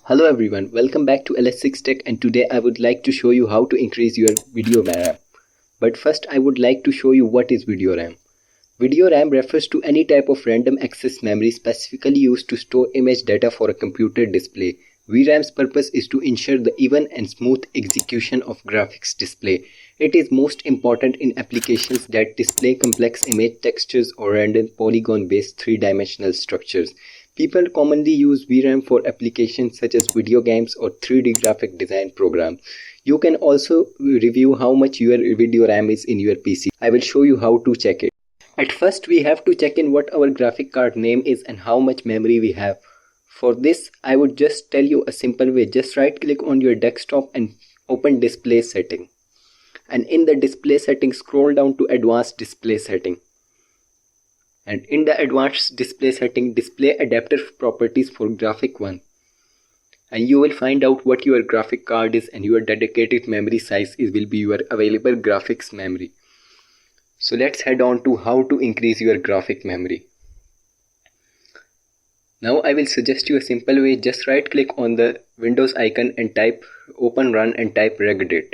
Hello everyone, welcome back to LS6 Tech, and today I would like to show you how to increase your video RAM. But first I would like to show you what is video RAM. Video RAM refers to any type of random access memory specifically used to store image data for a computer display. VRAM's purpose is to ensure the even and smooth execution of graphics display. It is most important in applications that display complex image textures or random polygon-based three-dimensional structures. People commonly use VRAM for applications such as video games or 3D graphic design programs. You can also review how much your video RAM is in your PC. I will show you how to check it. At first, we have to check in what our graphic card name is and how much memory we have. For this, I would just tell you a simple way. Just right click on your desktop and open display setting. And in the display setting, scroll down to advanced display setting. And in the advanced display setting, display adaptive properties for graphic 1. And you will find out what your graphic card is and your dedicated memory size will be your available graphics memory. So let's head on to how to increase your graphic memory. Now I will suggest you a simple way. Just right click on the Windows icon and type open run and type regedit.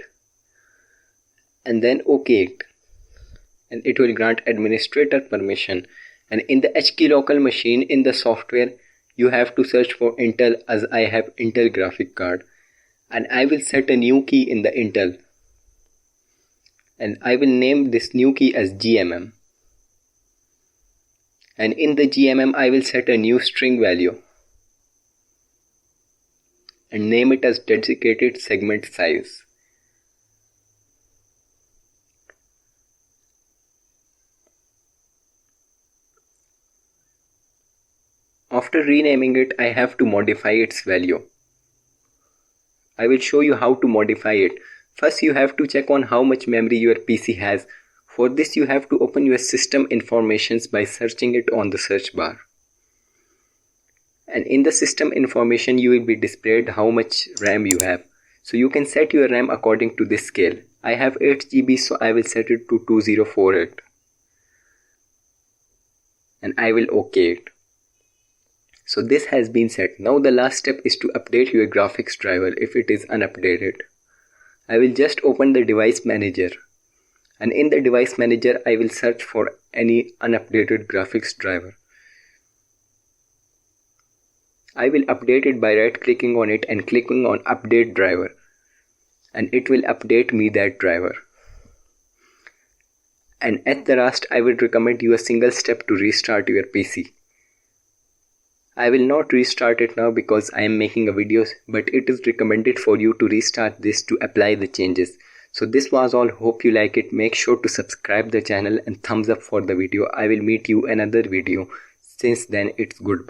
And then OK it. And it will grant administrator permission. And in the HKey local machine in the software, you have to search for Intel, as I have Intel graphic card. And I will set a new key in the Intel. And I will name this new key as GMM. And in the GMM, I will set a new string value. And name it as dedicated segment size. After renaming it, I have to modify its value. I will show you how to modify it. First, you have to check on how much memory your PC has. For this, you have to open your system informations by searching it on the search bar. And in the system information, you will be displayed how much RAM you have. So you can set your RAM according to this scale. I have 8 GB, so I will set it to 2048. And I will OK it. So this has been set. Now the last step is to update your graphics driver if it is unupdated. I will just open the device manager. And in the device manager, I will search for any unupdated graphics driver. I will update it by right clicking on it and clicking on update driver. And it will update me that driver. And at the last, I will recommend you a single step to restart your PC. I will not restart it now because I am making a video, but it is recommended for you to restart this to apply the changes. So this was all. Hope you like it. Make sure to subscribe the channel and thumbs up for the video. I will meet you another video. Since then, it's goodbye.